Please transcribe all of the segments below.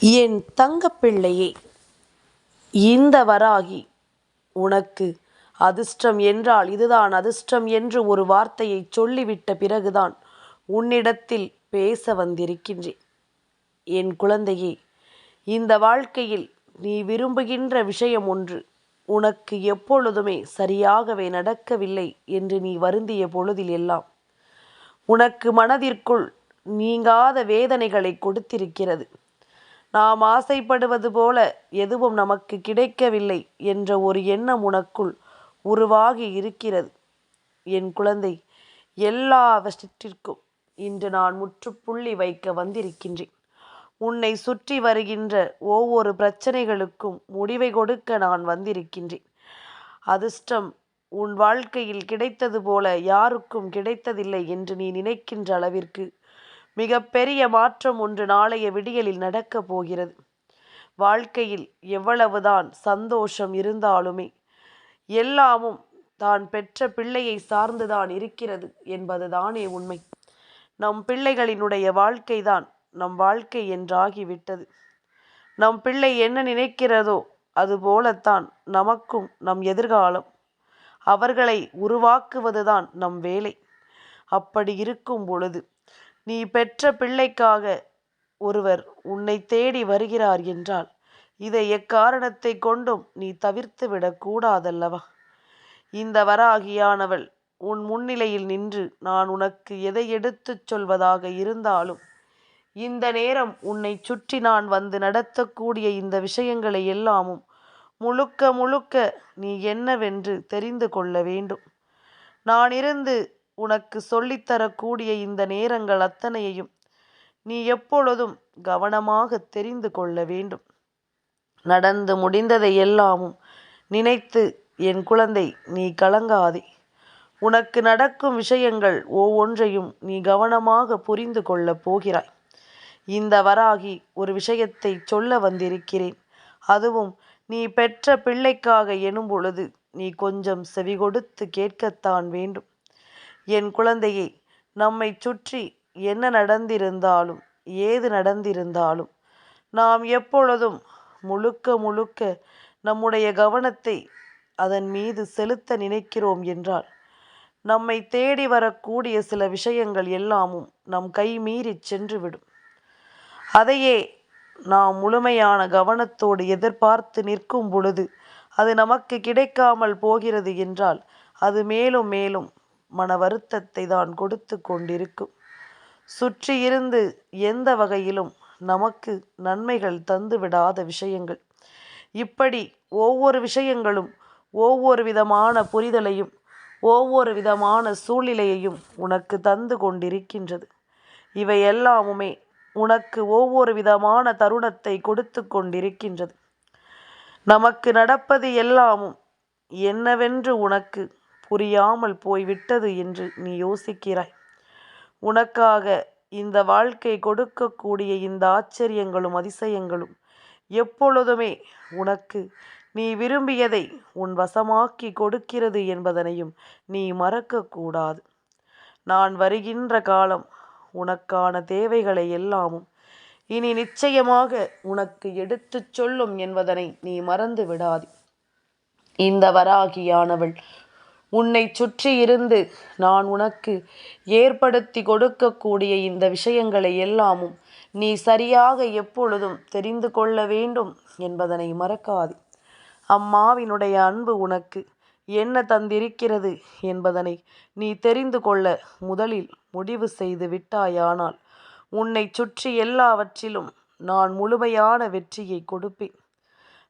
என் தங்கப்பிள்ளையே, இந்த வராகி உனக்கு அதிர்ஷ்டம் என்றால் இதுதான் அதிர்ஷ்டம் என்று ஒரு வார்த்தையை சொல்லிவிட்ட பிறகுதான் உன்னிடத்தில் பேச வந்திருக்கின்றேன். என் குழந்தையே, இந்த வாழ்க்கையில் நீ விரும்புகின்ற விஷயம் ஒன்று உனக்கு எப்பொழுதுமே சரியாகவே நடக்கவில்லை என்று நீ வருந்திய பொழுதில் எல்லாம் உனக்கு மனதிற்குள் நீங்காத வேதனைகளை கொடுத்திருக்கிறது. நாம் ஆசைப்படுவது போல எதுவும் நமக்கு கிடைக்கவில்லை என்ற ஒரு எண்ணம் உனக்குள் உருவாகி இருக்கிறது. என் குழந்தை, எல்லாவற்றிற்கும் இன்று நான் முற்றுப்புள்ளி வைக்க வந்திருக்கின்றேன். உன்னை சுற்றி வருகின்ற ஒவ்வொரு பிரச்சனைகளுக்கும் முடிவை கொடுக்க நான் வந்திருக்கின்றேன். அதிர்ஷ்டம் உன் வாழ்க்கையில் கிடைத்தது போல யாருக்கும் கிடைத்ததில்லை என்று நீ நினைக்கின்ற அளவிற்கு மிகப்பெரிய மாற்றம் ஒன்று நாளைய விடியலில் நடக்கப் போகிறது. வாழ்க்கையில் எவ்வளவுதான் சந்தோஷம் இருந்தாலுமே எல்லாமும் தான் பெற்ற பிள்ளையை சார்ந்துதான் இருக்கிறது என்பதுதானே உண்மை. நம் பிள்ளைகளினுடைய வாழ்க்கைதான் நம் வாழ்க்கை என்றாகிவிட்டது. நம் பிள்ளை என்ன நினைக்கிறதோ அதுபோலத்தான் நமக்கும் நம் எதிர்காலம். அவர்களை உருவாக்குவதுதான் நம் வேலை. அப்படி இருக்கும் பொழுது நீ பெற்ற பிள்ளைக்காக ஒருவர் உன்னை தேடி வருகிறார் என்றால் இதை எக்காரணத்தை கொண்டும் நீ தவிர்த்து விடக்கூடாதல்லவா? இந்த வராகியானவள் உன் முன்னிலையில் நின்று நான் உனக்கு எதை எடுத்துச் சொல்வதாக இருந்தாலும் இந்த நேரம் உன்னை சுற்றி நான் வந்து நடத்தக்கூடிய இந்த விஷயங்களை எல்லாமும் முழுக்க முழுக்க நீ என்னவென்று தெரிந்து கொள்ள வேண்டும். நான் இருந்து உனக்கு சொல்லித்தரக்கூடிய இந்த நேரங்கள் அத்தனையையும் நீ எப்பொழுதும் கவனமாக தெரிந்து கொள்ள வேண்டும். நடந்து முடிந்ததை எல்லாமும் நினைத்து என் குழந்தை நீ கலங்காதே. உனக்கு நடக்கும் விஷயங்கள் ஒவ்வொன்றையும் நீ கவனமாக புரிந்து கொள்ளப் போகிறாய். இந்த வராகி ஒரு விஷயத்தை சொல்ல வந்திருக்கிறேன். அதுவும் நீ பெற்ற பிள்ளைக்காக எனும் பொழுது நீ கொஞ்சம் செவி கொடுத்து கேட்கத்தான் வேண்டும். என் குழந்தையே, நம்மை சுற்றி என்ன நடந்திருந்தாலும் ஏது நடந்திருந்தாலும் நாம் எப்பொழுதும் முழுக்க முழுக்க நம்முடைய கவனத்தை அதன் மீது செலுத்த நினைக்கிறோம் என்றால் நம்மை தேடி வரக்கூடிய சில விஷயங்கள் எல்லாமும் நம் கை மீறி சென்றுவிடும். அதையே நாம் முழுமையான கவனத்தோடு எதிர்பார்த்து நிற்கும் பொழுது அது நமக்கு கிடைக்காமல் போகிறது என்றால் அது மேலும் மேலும் மன வருத்தத்தை தான் கொடுத்து கொண்டிருக்கும். சுற்றி இருந்து எந்த வகையிலும் நமக்கு நன்மைகள் தந்து விடாத விஷயங்கள், இப்படி ஒவ்வொரு விஷயங்களும் ஒவ்வொரு விதமான புரிதலையும் ஒவ்வொரு விதமான சூழ்நிலையையும் உனக்கு தந்து கொண்டிருக்கின்றது. இவை எல்லாமுமே உனக்கு ஒவ்வொரு விதமான தருணத்தை கொடுத்து கொண்டிருக்கின்றது. நமக்கு நடப்பது எல்லாமும் என்னவென்று உனக்கு புரியாமல் போய்விட்டது என்று நீ யோசிக்கிறாய். உனக்காக இந்த வாழ்க்கை கொடுக்கக்கூடிய இந்த ஆச்சரியங்களும் அதிசயங்களும் எப்பொழுதுமே உனக்கு நீ விரும்பியதை உன் வசமாக்கி கொடுக்கிறது என்பதனையும் நீ மறக்கக்கூடாது. நான் வருகின்ற காலம் உனக்கான தேவைகளை எல்லாமும் இனி நிச்சயமாக உனக்கு எடுத்துச் சொல்லும் என்பதனை நீ மறந்து விடாதே. இந்த வராகியானவள் உன்னை சுற்றி இருந்து நான் உனக்கு ஏற்படுத்தி கொடுக்கக்கூடிய இந்த விஷயங்களை எல்லாமும் நீ சரியாக எப்பொழுதும் தெரிந்து கொள்ள வேண்டும் என்பதனை மறக்காதே. அம்மாவினுடைய அன்பு உனக்கு என்ன தந்திருக்கிறது என்பதனை நீ தெரிந்து கொள்ள முதலில் முடிவு செய்து விட்டாயானால் உன்னை சுற்றி எல்லாவற்றிலும் நான் முழுமையான வெற்றியை கொடுப்பேன்.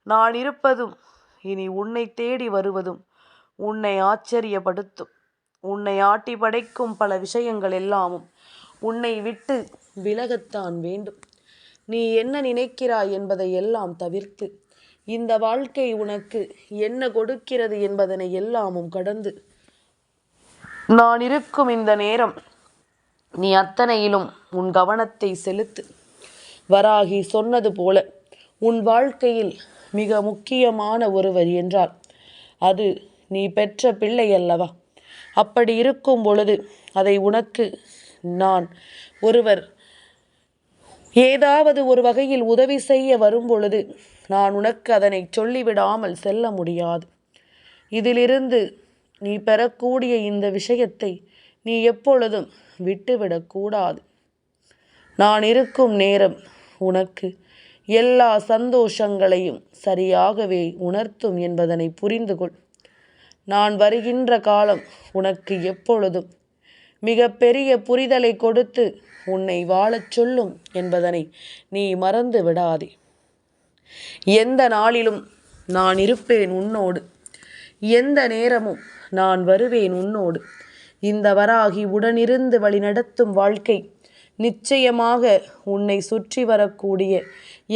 நான் இருப்பதும் இனி உன்னை தேடி வருவதும் உன்னை ஆச்சரியப்படுத்தும். உன்னை ஆட்டி படைக்கும் பல விஷயங்கள் எல்லாமும் உன்னை விட்டு விலகத்தான் வேண்டும். நீ என்ன நினைக்கிறாய் என்பதை எல்லாம் தவிர்த்து இந்த வாழ்க்கை உனக்கு என்ன கொடுக்கிறது என்பதனை எல்லாமும் கடந்து நான் இருக்கும் இந்த நேரம் நீ அத்தனையிலும் உன் கவனத்தை செலுத்து. வராகி சொன்னது போல உன் வாழ்க்கையில் மிக முக்கியமான ஒருவர் என்றால் அது நீ பெற்ற பிள்ளை அல்லவா? அப்படி இருக்கும் பொழுது அதை உனக்கு நான் ஒருவர் ஏதாவது ஒரு வகையில் உதவி செய்ய வரும்பொழுது நான் உனக்கு அதனை சொல்லிவிடாமல் செல்ல முடியாது. இதிலிருந்து நீ பெறக்கூடிய இந்த விஷயத்தை நீ எப்பொழுதும் விட்டுவிடக்கூடாது. நான் இருக்கும் நேரம் உனக்கு எல்லா சந்தோஷங்களையும் சரியாகவே உணர்த்தும் என்பதனை புரிந்து கொள். நான் வருகின்ற காலம் உனக்கு எப்பொழுதும் மிக பெரிய புரிதலை கொடுத்து உன்னை வாழச் சொல்லும் என்பதனை நீ மறந்து விடாதே. எந்த நாளிலும் நான் இருப்பேன் உன்னோடு, எந்த நேரமும் நான் வருவேன் உன்னோடு. இந்த வராகி உடனிருந்து வழிநடத்தும் வாழ்க்கை நிச்சயமாக உன்னை சுற்றி வரக்கூடிய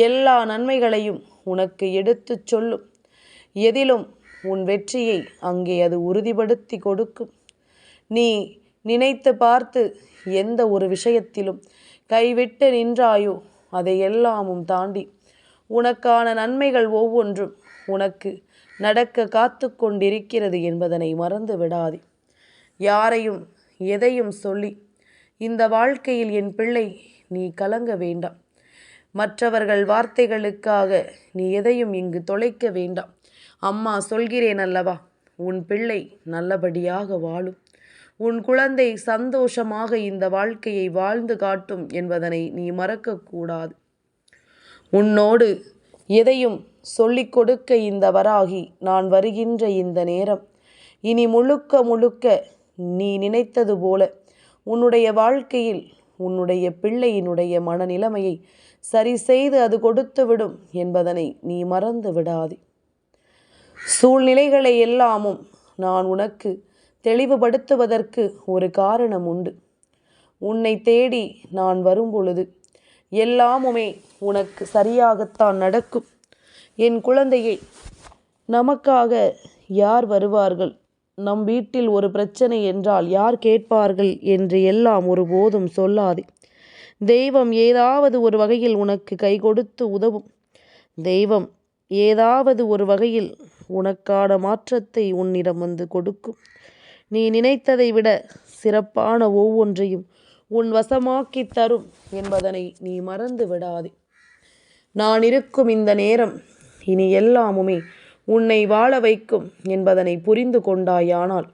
எல்லா நன்மைகளையும் உனக்கு எடுத்துச் சொல்லும். எதிலும் உன் வெற்றியை அங்கே அது உறுதிப்படுத்தி கொடுக்கும். நீ நினைத்து பார்த்து எந்த ஒரு விஷயத்திலும் கைவிட்டு நின்றாயோ அதையெல்லாமும் தாண்டி உனக்கான நன்மைகள் ஒவ்வொன்றும் உனக்கு நடக்க காத்து கொண்டிருக்கிறது என்பதனை மறந்து விடாதே. யாரையும் எதையும் சொல்லி இந்த வாழ்க்கையில் என் பிள்ளை நீ கலங்க வேண்டாம். மற்றவர்கள் வார்த்தைகளுக்காக நீ எதையும் இங்கு தொலைக்க வேண்டாம். அம்மா சொல்கிறேன் அல்லவா, உன் பிள்ளை நல்லபடியாக வாழும், உன் குழந்தை சந்தோஷமாக இந்த வாழ்க்கையை வாழ்ந்து காட்டும் என்பதனை நீ மறக்கக்கூடாது. உன்னோடு எதையும் சொல்லிக் கொடுக்க இந்த வராகி நான் வருகின்ற இந்த நேரம் இனி முழுக்க முழுக்க நீ நினைத்தது போல உன்னுடைய வாழ்க்கையில் உன்னுடைய பிள்ளையினுடைய மனநிலைமையை சரி செய்து அது கொடுத்துவிடும் என்பதனை நீ மறந்து விடாதே. சூழ்நிலைகளை எல்லாமும் நான் உனக்கு தெளிவுபடுத்துவதற்கு ஒரு காரணம் உண்டு. உன்னை தேடி நான் வரும்பொழுது எல்லாமுமே உனக்கு சரியாகத்தான் நடக்கும். என் குழந்தையை, நமக்காக யார் வருவார்கள், நம் வீட்டில் ஒரு பிரச்சனை என்றால் யார் கேட்பார்கள் என்று எல்லாம் ஒருபோதும் சொல்லாதே. தெய்வம் ஏதாவது ஒரு வகையில் உனக்கு கை கொடுத்து உதவும். தெய்வம் ஏதாவது ஒரு வகையில் உனக்கான மாற்றத்தை உன்னிடம் வந்து கொடுக்கும். நீ நினைத்ததை விட சிறப்பான ஒவ்வொன்றையும் உன் வசமாக்கி தரும் என்பதனை நீ மறந்து விடாதே. நான் இருக்கும் இந்த நேரம் இனி எல்லாமுமே உன்னை வாழ வைக்கும் என்பதனை புரிந்து கொண்டாயானால்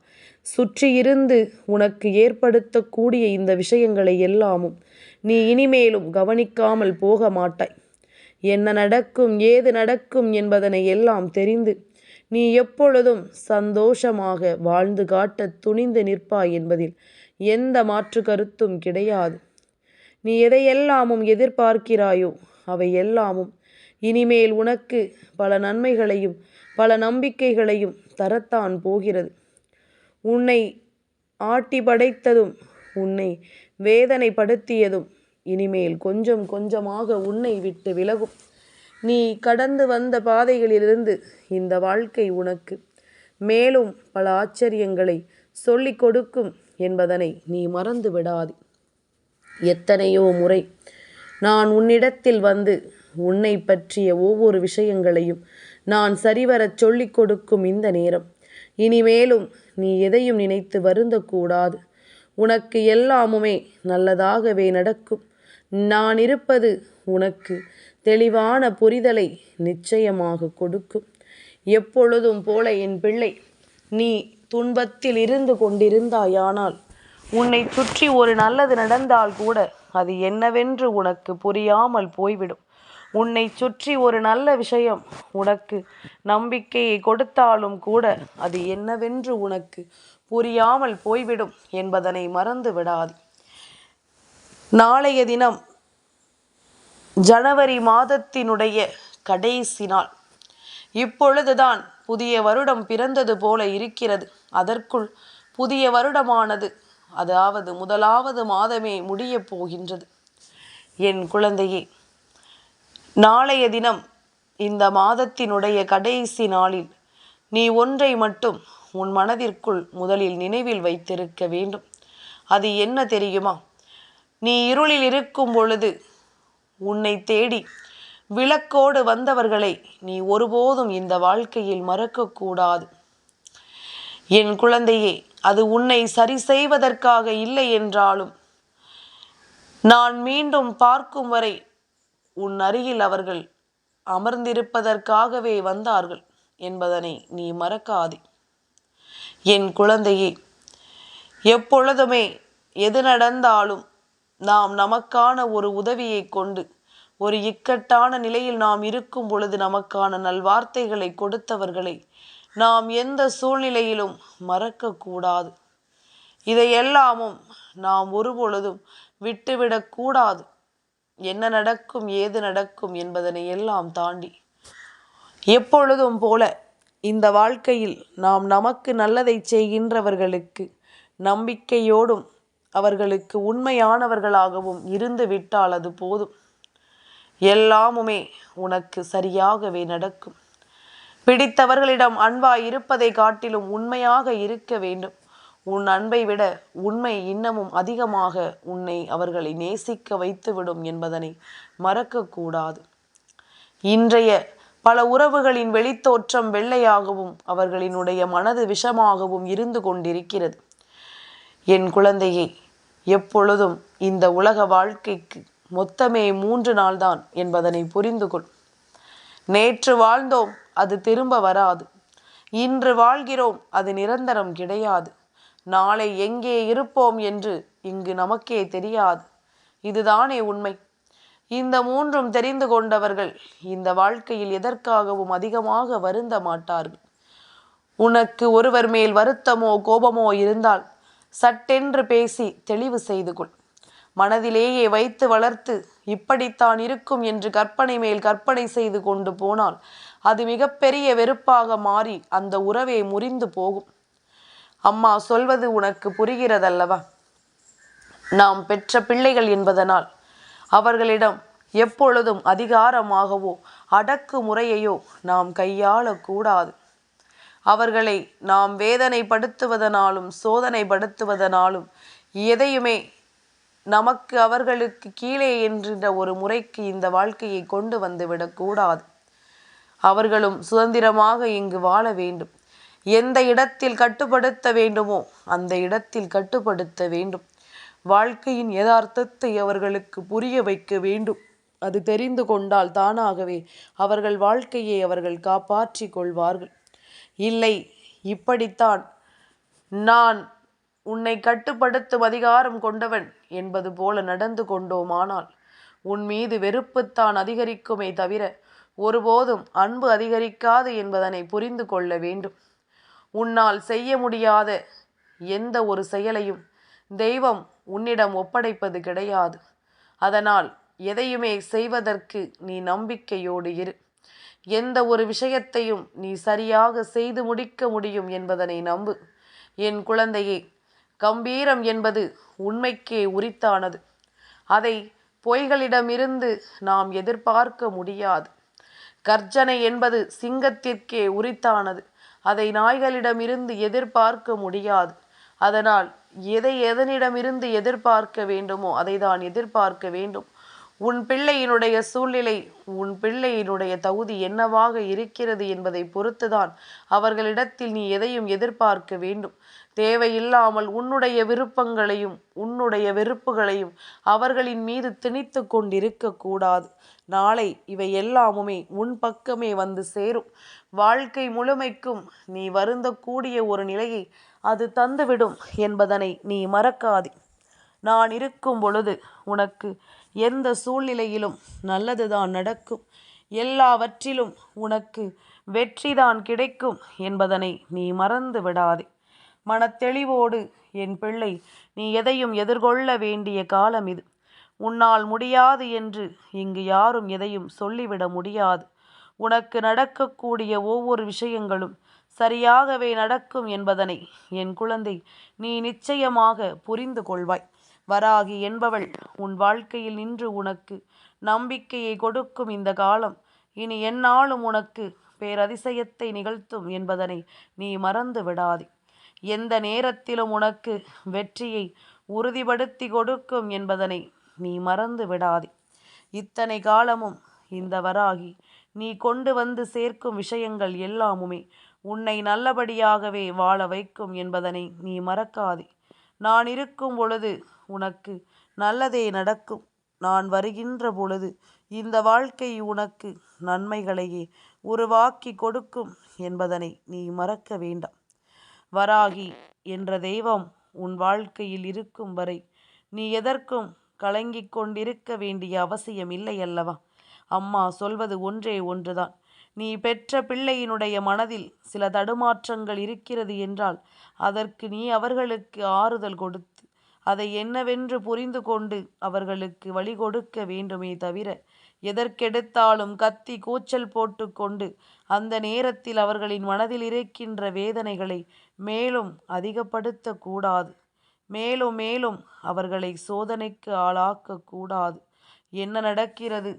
சுற்றியிருந்து உனக்கு ஏற்படுத்தக்கூடிய இந்த விஷயங்களை எல்லாமும் நீ இனிமேலும் கவனிக்காமல் போக மாட்டாய். என்ன நடக்கும் ஏது நடக்கும் என்பதனை எல்லாம் தெரிந்து நீ எப்பொழுதும் சந்தோஷமாக வாழ்ந்து காட்ட துணிந்து நிற்பாய் என்பதில் எந்த மாற்று கருத்தும் கிடையாது. நீ எதையெல்லாமும் எதிர்பார்க்கிறாயோ அவை எல்லாமும் இனிமேல் உனக்கு பல நன்மைகளையும் பல நம்பிக்கைகளையும் தரத்தான் போகிறது. உன்னை ஆட்டி படைத்ததும் உன்னை வேதனைப்படுத்தியதும் இனிமேல் கொஞ்சம் கொஞ்சமாக உன்னை விட்டு விலகும். நீ கடந்து வந்த பாதைகளிலிருந்து இந்த வாழ்க்கை உனக்கு மேலும் பல ஆச்சரியங்களை சொல்லிக் கொடுக்கும் என்பதனை நீ மறந்து விடாதே. எத்தனையோ முறை நான் உன்னிடத்தில் வந்து உன்னை பற்றிய ஒவ்வொரு விஷயங்களையும் நான் சரிவரச் சொல்லிக் கொடுக்கும் இந்த நேரம் இனிமேலும் நீ எதையும் நினைத்து வருந்தக்கூடாது. உனக்கு எல்லாமுமே நல்லதாகவே நடக்கும். நான் இருப்பது உனக்கு தெளிவான புரிதலை நிச்சயமாக கொடுக்கும். எப்பொழுதும் போல என் பிள்ளை, நீ துன்பத்தில் இருந்து கொண்டிருந்தாயானால் உன்னை சுற்றி ஒரு நல்லது நடந்தால் கூட அது என்னவென்று உனக்கு புரியாமல் போய்விடும். உன்னை சுற்றி ஒரு நல்ல விஷயம் உனக்கு நம்பிக்கையை கொடுத்தாலும் கூட அது என்னவென்று உனக்கு புரியாமல் போய்விடும் என்பதனை மறந்து விடாது. நாளைய தினம் ஜனவரி மாதத்தினுடைய கடைசி நாள். இப்பொழுதுதான் புதிய வருடம் பிறந்தது போல இருக்கிறது. அதற்குள் புதிய வருடமானது, அதாவது முதலாவது மாதமே முடிய போகின்றது. என் குழந்தையே, நாளைய தினம் இந்த மாதத்தினுடைய கடைசி நாளில் நீ ஒன்றை மட்டும் உன் மனதிற்குள் முதலில் நினைவில் வைத்திருக்க வேண்டும். அது என்ன தெரியுமா? நீ இருளில் இருக்கும் பொழுது உன்னை தேடி விளக்கோடு வந்தவர்களை நீ ஒருபோதும் இந்த வாழ்க்கையில் மறக்கக்கூடாது. என் குழந்தையே, அது உன்னை சரி செய்வதற்காக இல்லை என்றாலும் நான் மீண்டும் பார்க்கும் வரை உன் அருகில் அவர்கள் அமர்ந்திருப்பதற்காகவே வந்தார்கள் என்பதனை நீ மறக்காதே. என் குழந்தையே, எப்பொழுதுமே எது நடந்தாலும் நாம் நமக்கான ஒரு உதவியை கொண்டு, ஒரு இக்கட்டான நிலையில் நாம் இருக்கும் பொழுது நமக்கான நல்வார்த்தைகளை கொடுத்தவர்களை நாம் எந்த சூழ்நிலையிலும் மறக்கக்கூடாது. இதையெல்லாமும் நாம் ஒருபொழுதும் விட்டுவிடக்கூடாது. என்ன நடக்கும் ஏது நடக்கும் என்பதனை எல்லாம் தாண்டி எப்பொழுதும் போல இந்த வாழ்க்கையில் நாம் நமக்கு நல்லதை செய்கின்றவர்களுக்கு நம்பிக்கையோடும் அவர்களுக்கு உண்மையானவர்களாகவும் இருந்து விட்டால் அது போதும். எல்லாமுமே உனக்கு சரியாகவே நடக்கும். பிடித்தவர்களிடம் அன்பாய் இருப்பதை காட்டிலும் உண்மையாக இருக்க வேண்டும். உன் அன்பை விட உண்மை இன்னமும் அதிகமாக உன்னை அவர்களை நேசிக்க வைத்துவிடும் என்பதனை மறக்கக்கூடாது. இன்றைய பல உறவுகளின் வெளித்தோற்றம் வெள்ளையாகவும் அவர்களினுடைய மனது விஷமாகவும் இருந்து கொண்டிருக்கிறது. என் குழந்தையே, எப்பொழுதும் இந்த உலக வாழ்க்கைக்கு மொத்தமே 3 நாள்தான் என்பதனை புரிந்து கொள். நேற்று வாழ்ந்தோம், அது திரும்ப வராது. இன்று வாழ்கிறோம், அது நிரந்தரம் கிடையாது. நாளை எங்கே இருப்போம் என்று இங்கு நமக்கே தெரியாது. இதுதானே உண்மை. இந்த 3ம் தெரிந்து கொண்டவர்கள் இந்த வாழ்க்கையில் எதற்காகவும் அதிகமாக வருந்த மாட்டார்கள். உனக்கு ஒருவர் மேல் வருத்தமோ கோபமோ இருந்தால் சட்டென்று பேசி தெளிவு செய்து கொள். மனதிலேயே வைத்து வளர்த்து இப்படித்தான் இருக்கும் என்று கற்பனை மேல் கற்பனை செய்து கொண்டு போனால் அது மிகப்பெரிய வெறுப்பாக மாறி அந்த உறவே முறிந்து போகும். அம்மா சொல்வது உனக்கு புரிகிறதல்லவா? நாம் பெற்ற பிள்ளைகள் என்பதனால் அவர்களிடம் எப்பொழுதும் அதிகாரமாகவோ அடக்குமுறையையோ நாம் கையாளக்கூடாது. அவர்களை நாம் வேதனைப்படுத்துவதனாலும் சோதனைப்படுத்துவதனாலும் எதையுமே நமக்கு அவர்களுக்கு கீழே என்கின்ற ஒரு முறைக்கு இந்த வாழ்க்கையை கொண்டு வந்து விடக்கூடாது. அவர்களும் சுதந்திரமாக இங்கு வாழ வேண்டும். எந்த இடத்தில் கட்டுப்படுத்த வேண்டுமோ அந்த இடத்தில் கட்டுப்படுத்த வேண்டும். வாழ்க்கையின் யதார்த்தத்தை அவர்களுக்கு புரிய வைக்க வேண்டும். அது தெரிந்து கொண்டால் தானாகவே அவர்கள் வாழ்க்கையை அவர்கள் காப்பாற்றி கொள்வார்கள். இல்லை, இப்படித்தான் நான் உன்னை கட்டுப்படுத்தும் அதிகாரம் கொண்டவன் என்பது போல நடந்து கொண்டோமானால் உன் மீது வெறுப்புத்தான் அதிகரிக்குமே தவிர ஒருபோதும் அன்பு அதிகரிக்காது என்பதனை புரிந்து கொள்ள வேண்டும். உன்னால் செய்ய முடியாத எந்த ஒரு செயலையும் தெய்வம் உன்னிடம் ஒப்படைப்பது கிடையாது. அதனால் எதையுமே செய்வதற்கு நீ நம்பிக்கையோடு இரு. எந்த ஒரு விஷயத்தையும் நீ சரியாக செய்து முடிக்க முடியும் என்பதனை நம்பு. என் குழந்தையே, கம்பீரம் என்பது உண்மைக்கே உரித்தானது. அதை பொய்களிடமிருந்து நாம் எதிர்பார்க்க முடியாது. கர்ஜனை என்பது சிங்கத்திற்கே உரித்தானது. அதை நாய்களிடமிருந்து எதிர்பார்க்க முடியாது. அதனால் எதனிடமிருந்து எதிர்பார்க்க வேண்டுமோ அதை தான் எதிர்பார்க்க வேண்டும். உன் பிள்ளையினுடைய சூழ்நிலை, உன் பிள்ளையினுடைய தகுதி என்னவாக இருக்கிறது என்பதை பொறுத்துதான் அவர்களிடத்தில் நீ எதையும் எதிர்பார்க்க வேண்டும். தேவையில்லாமல் உன்னுடைய விருப்பங்களையும் உன்னுடைய வெறுப்புகளையும் அவர்களின் மீது திணித்து கொண்டிருக்க கூடாது. நாளை இவை எல்லாமுமே உன் பக்கமே வந்து சேரும். வாழ்க்கை முழுமைக்கும் நீ வருந்தக்கூடிய ஒரு நிலையை அது தந்துவிடும் என்பதனை நீ மறக்காதே. நான் இருக்கும் பொழுது உனக்கு எந்த சூழ்நிலையிலும் நல்லதுதான் நடக்கும். எல்லாவற்றிலும் உனக்கு வெற்றிதான் கிடைக்கும் என்பதனை நீ மறந்து விடாதே. மனத்தெளிவோடு என் பிள்ளை, நீ எதையும் எதிர்கொள்ள வேண்டிய காலம் இது. உன்னால் முடியாது என்று இங்கு யாரும் எதையும் சொல்லிவிட முடியாது. உனக்கு நடக்கக்கூடிய ஒவ்வொரு விஷயங்களும் சரியாகவே நடக்கும் என்பதனை என் குழந்தை நீ நிச்சயமாக புரிந்து கொள்வாய். வராகி என்பவள் உன் வாழ்க்கையில் நின்று உனக்கு நம்பிக்கையை கொடுக்கும் இந்த காலம் இனி எந்நாளும் உனக்கு பேரதிசயத்தை நிகழ்த்தும் என்பதனை நீ மறந்து விடாதே. எந்த நேரத்திலும் உனக்கு வெற்றியை உறுதிப்படுத்தி கொடுக்கும் என்பதனை நீ மறந்து விடாதே. இத்தனை காலமும் இந்த வராகி நீ கொண்டு வந்து சேர்க்கும் விஷயங்கள் எல்லாமுமே உன்னை நல்லபடியாகவே வாழ வைக்கும் என்பதனை நீ மறக்காதே. நான் இருக்கும் பொழுது உனக்கு நல்லதே நடக்கும். நான் வருகின்ற பொழுது இந்த வாழ்க்கை உனக்கு நன்மைகளையே உருவாக்கி கொடுக்கும் என்பதனை நீ மறக்க வேண்டாம். வராகி என்ற தெய்வம் உன் வாழ்க்கையில் இருக்கும் வரை நீ எதற்கும் கலங்கிக் கொண்டிருக்க வேண்டிய அவசியம் இல்லை அல்லவா? அம்மா சொல்வது ஒன்றே ஒன்றுதான். நீ பெற்ற பிள்ளையினுடைய மனதில் சில தடுமாற்றங்கள் இருக்கிறது என்றால் அதற்கு நீ அவர்களுக்கு ஆறுதல் கொடுத்து அதை என்னவென்று புரிந்து கொண்டு அவர்களுக்கு வழி கொடுக்க வேண்டுமே தவிர எதற்கெடுத்தாலும் கத்தி கூச்சல் போட்டு கொண்டு அந்த நேரத்தில் அவர்களின் மனதில் இருக்கின்ற வேதனைகளை மேலும் அதிகப்படுத்த கூடாது. மேலும் மேலும் அவர்களை சோதனைக்கு ஆளாக்கக்கூடாது. என்ன நடக்கிறது,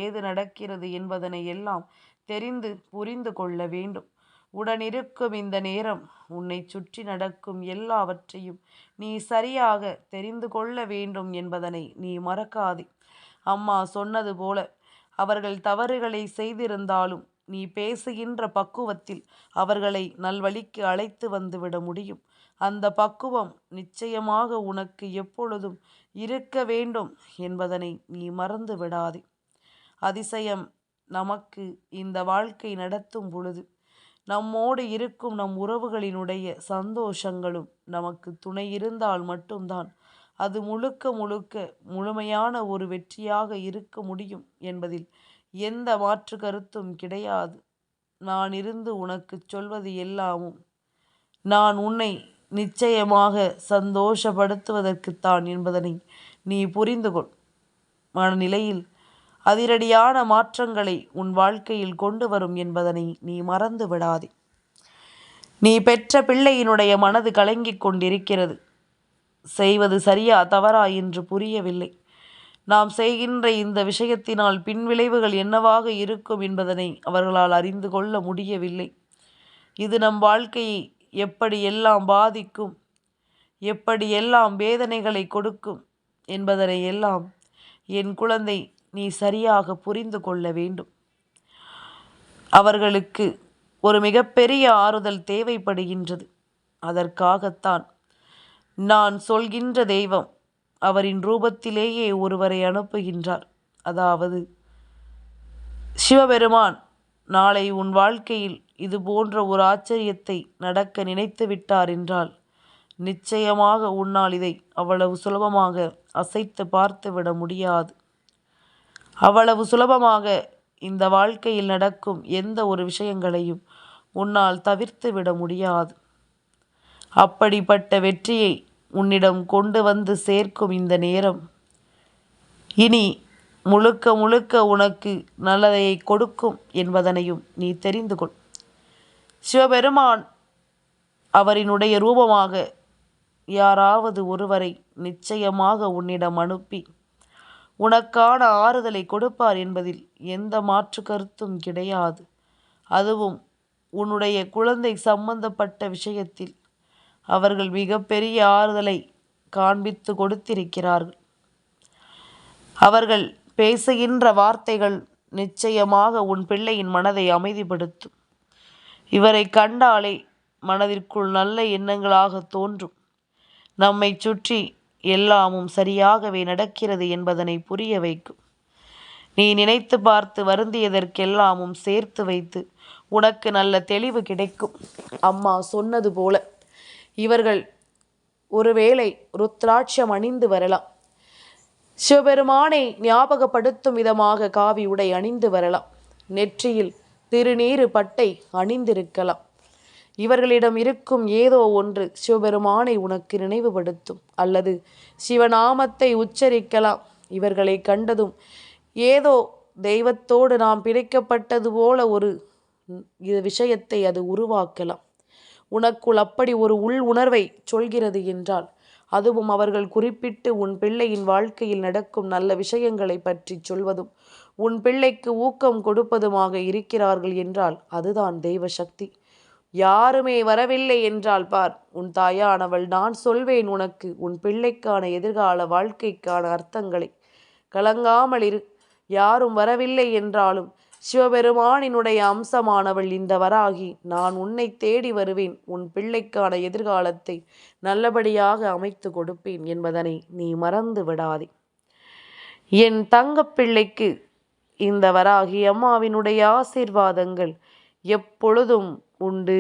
ஏது நடக்கிறது என்பதனை எல்லாம் தெரிந்து புரிந்து கொள்ள வேண்டும். உடனிருக்கும் இந்த நேரம் உன்னை சுற்றி நடக்கும் எல்லாவற்றையும் நீ சரியாக தெரிந்து கொள்ள வேண்டும் என்பதனை நீ மறக்காதே. அம்மா சொன்னது போல அவர்கள் தவறுகளை செய்திருந்தாலும் நீ பேசுகின்ற பக்குவத்தில் அவர்களை நல்வழிக்கு அழைத்து வந்துவிட முடியும். அந்த பக்குவம் நிச்சயமாக உனக்கு எப்பொழுதும் இருக்க வேண்டும் என்பதனை நீ மறந்து விடாதே. அதிசயம் நமக்கு இந்த வாழ்க்கை நடத்தும் பொழுது நம்மோடு இருக்கும் நம் உறவுகளினுடைய சந்தோஷங்களும் நமக்கு துணை இருந்தால் மட்டும்தான் அது முழுக்க முழுக்க முழுமையான ஒரு வெற்றியாக இருக்க முடியும் என்பதில் எந்த மாற்று கருத்தும் கிடையாது. நான் இருந்து உனக்கு சொல்வது எல்லாமும் நான் உன்னை நிச்சயமாக சந்தோஷப்படுத்துவதற்குத்தான் என்பதனை நீ புரிந்து கொள். மனநிலையில் அதிரடியான மாற்றங்களை உன் வாழ்க்கையில் கொண்டு வரும் என்பதனை நீ மறந்து விடாதே. நீ பெற்ற பிள்ளையினுடைய மனது கலங்கிக் கொண்டிருக்கிறது. செய்வது சரியா தவறா என்று புரியவில்லை. நாம் செய்கின்ற இந்த விஷயத்தினால் பின்விளைவுகள் என்னவாக இருக்கும் என்பதனை அவர்களால் அறிந்து கொள்ள முடியவில்லை. இது நம் வாழ்க்கையை எப்படியெல்லாம் பாதிக்கும், எப்படியெல்லாம் வேதனைகளை கொடுக்கும் என்பதனை எல்லாம் என் குழந்தை நீ சரியாக புரிந்து கொள்ள வேண்டும். அவர்களுக்கு ஒரு மிகப்பெரிய ஆறுதல் தேவைப்படுகின்றது. அதற்காகத்தான் நான் சொல்கின்ற தெய்வம் அவரின் ரூபத்திலேயே ஒருவரை அனுப்புகின்றார். அதாவது சிவபெருமான் நாளை உன் வாழ்க்கையில் இது போன்ற ஒரு ஆச்சரியத்தை நடக்க நினைத்து விட்டார் என்றால் நிச்சயமாக உன்னால் இதை அவ்வளவு சுலபமாக அசைத்து பார்த்துவிட முடியாது. அவ்வளவு சுலபமாக இந்த வாழ்க்கையில் நடக்கும் எந்த ஒரு விஷயங்களையும் உன்னால் தவிர்த்து விட முடியாது. அப்படிப்பட்ட வெற்றியை உன்னிடம் கொண்டு வந்து சேர்க்கும் இந்த நேரம் இனி முழுக்க முழுக்க உனக்கு நல்லதை கொடுக்கும் என்பதனையும் நீ தெரிந்து கொள். சிவபெருமான் அவரினுடைய ரூபமாக யாராவது ஒருவரை நிச்சயமாக உன்னிடம் அனுப்பி உனக்கான ஆறுதலை கொடுப்பார் என்பதில் எந்த மாற்று கருத்தும் கிடையாது. அதுவும் உன்னுடைய குழந்தை சம்பந்தப்பட்ட விஷயத்தில் அவர்கள் மிகப்பெரிய ஆறுதலை காண்பித்து கொடுத்திருக்கிறார்கள். அவர்கள் பேசுகின்ற வார்த்தைகள் நிச்சயமாக உன் பிள்ளையின் மனதை அமைதிப்படுத்தும். இவரை கண்டாலே மனதிற்குள் நல்ல எண்ணங்களாக தோன்றும். நம்மை சுற்றி எல்லாமும் சரியாகவே நடக்கிறது என்பதனை புரிய வைக்கும். நீ நினைத்து பார்த்து வருந்தியதற்கெல்லாமும் சேர்த்து வைத்து உனக்கு நல்ல தெளிவு கிடைக்கும். அம்மா சொன்னது போல இவர்கள் ஒருவேளை ருத்ராட்சம் அணிந்து வரலாம். சிவபெருமானை ஞாபகப்படுத்தும் விதமாக காவி உடை அணிந்து வரலாம். நெற்றியில் திருநீறு பட்டை அணிந்திருக்கலாம். இவர்களிடம் இருக்கும் ஏதோ ஒன்று சிவபெருமானை உனக்கு நினைவுபடுத்தும். அல்லது சிவநாமத்தை உச்சரிக்கலாம். இவர்களை கண்டதும் ஏதோ தெய்வத்தோடு நாம் பிணைக்கப்பட்டது போல ஒரு விஷயத்தை அது உருவாக்கலாம். உனக்குள் அப்படி ஒரு உள் உணர்வை சொல்கிறது என்றால் அதுவும் அவர்கள் குறிப்பிட்டு உன் பிள்ளையின் வாழ்க்கையில் நடக்கும் நல்ல விஷயங்களை பற்றி சொல்வதும் உன் பிள்ளைக்கு ஊக்கம் கொடுப்பதுமாக இருக்கிறார்கள் என்றால் அதுதான் தெய்வ சக்தி. யாருமே வரவில்லை என்றால் பார், உன் தாயானவள் நான் சொல்வேன் உனக்கு உன் பிள்ளைக்கான எதிர்கால வாழ்க்கைக்கான அர்த்தங்களை. கலங்காமல் இரு. யாரும் வரவில்லை என்றாலும் சிவபெருமானினுடைய அம்சமானவள் இந்த வராகி நான் உன்னை தேடி வருவேன். உன் பிள்ளைக்கான எதிர்காலத்தை நல்லபடியாக அமைத்து கொடுப்பேன் என்பதனை நீ மறந்து விடாதே. என் தங்கப்பிள்ளைக்கு இந்த வராகி அம்மாவினுடைய ஆசீர்வாதங்கள் எப்பொழுதும் உண்டு.